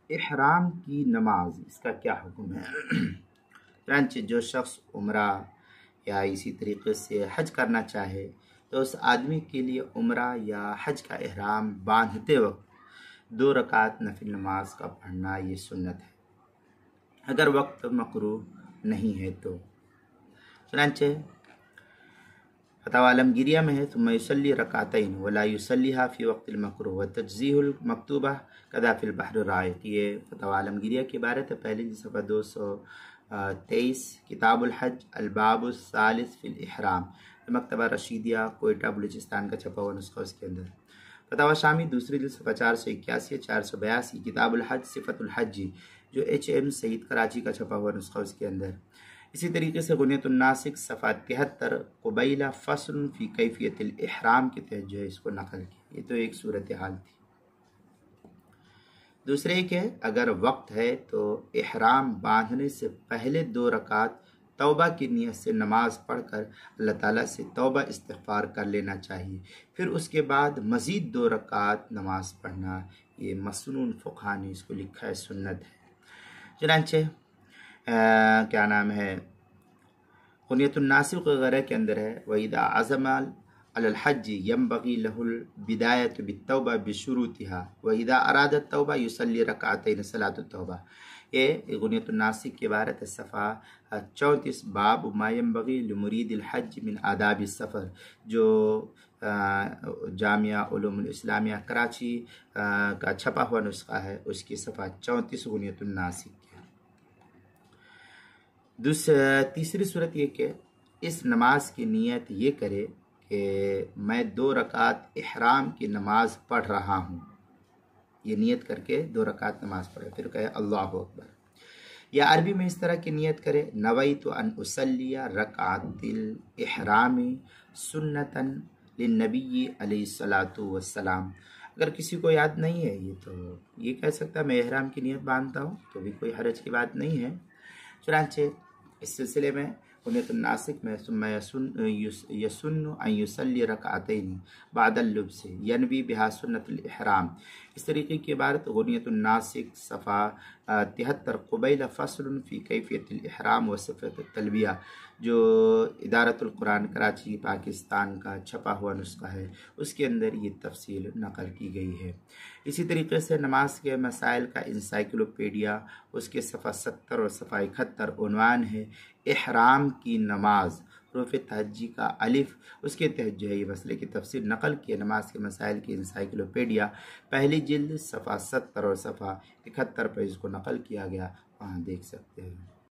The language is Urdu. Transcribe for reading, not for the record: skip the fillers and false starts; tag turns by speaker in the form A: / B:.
A: احرام کی نماز اس کا کیا حکم ہے؟ چنانچہ جو شخص عمرہ یا اسی طریقے سے حج کرنا چاہے تو اس آدمی کے لیے عمرہ یا حج کا احرام باندھتے وقت 2 رکعت نفل نماز کا پڑھنا یہ سنت ہے، اگر وقت مکروہ نہیں ہے تو۔ چنانچہ فتاوی عالمگیریہ میں ہے ثم یصلی رکعتین ولا یصلیھا فی وقت المکروہ وتجزیہ المکتوبہ کذا فی البحر الرائق، یہ فتاوی عالمگیریہ کی عبارت ہے، پہلی صفحہ 223، کتاب الحج الباب الثالث فی الاحرام، مکتبہ رشیدیہ کوئٹہ بلوچستان کا چھپا ہوا نسخہ اس کے اندر۔ فتاوی شامی دوسری جلد صفحہ 481 482، کتاب الحج صفت الحج جو HM سعید کراچی کا چھپا ہوا نسخہ اس کے اندر۔ اسی طریقے سے غنیۃ الناسک صفحہ 73 قبیلہ فصل فی کیفیت الاحرام کے تحت جو ہے اس کو نقل کیا۔ یہ تو ایک صورتحال تھی۔ دوسرے کہ اگر وقت ہے تو احرام باندھنے سے پہلے 2 رکعت توبہ کی نیت سے نماز پڑھ کر اللہ تعالیٰ سے توبہ استغفار کر لینا چاہیے، پھر اس کے بعد مزید 2 رکعت نماز پڑھنا، یہ مسنون فقہا نے اس کو لکھا ہے، سنت ہے۔ چنانچہ کیا نام ہے، غنیۃ الناسک وغیرہ کے اندر ہے وَإِذَا عَزَمَ عَلَى الْحَجِّ يَنبَغِي لَهُ الْبِدَايَةُ بِالتَّوْبَةِ بِشُرُوطِهَا وَإِذَا أَرَادَ التَّوْبَةَ يُصَلِّي رَكْعَتَيْنِ صلاۃ التوبہ، یہ غنیۃ الناسک کی عبارت ہے، صفحہ 34، باب ما ينبغي لمرید الحج من آداب السفر، جو جامعہ علوم الاسلامیہ کراچی کا چھپا ہوا نسخہ ہے، اس کی صفحہ 34 غنیۃ الناسک کی۔ تیسری صورت یہ کہ اس نماز کی نیت یہ کرے کہ میں 2 رکعت احرام کی نماز پڑھ رہا ہوں، یہ نیت کر کے 2 رکعت نماز پڑھے، پھر کہے اللہ اکبر، یا عربی میں اس طرح کی نیت کرے نویت ان اصلی رکعت الاحرام سنتا للنبی علیہ الصلاۃ والسلام۔ اگر کسی کو یاد نہیں ہے یہ تو یہ کہہ سکتا ہے میں احرام کی نیت باندھتا ہوں، تو بھی کوئی حرج کی بات نہیں ہے۔ چنانچہ اس سلسلے میں غنیۃ الناسک میں ثم یسن ان یصلی رکعتین بعد اللبس ینوی بہا سنت الاحرام، اس طریقے کی عبارت غنیۃ الناسک صفحہ 73 قبیلہ فصل فی کیفیت الاحرام و صفت التلبیہ، جو ادارۃ القرآن کراچی پاکستان کا چھپا ہوا نسخہ ہے، اس کے اندر یہ تفصیل نقل کی گئی ہے۔ اسی طریقے سے نماز کے مسائل کا انسائکلوپیڈیا، اس کے صفحہ 70 اور صفحہ 71 عنوان ہے احرام کی نماز، حروف تہجی کا الف، اس کے تحت جو ہے یہ مسئلے کی تفصیل نقل کی ہے۔ نماز کے مسائل کی انسائکلوپیڈیا پہلی جلد صفحہ 70 اور صفحہ 71 پر اس کو نقل کیا گیا، وہاں دیکھ سکتے ہیں۔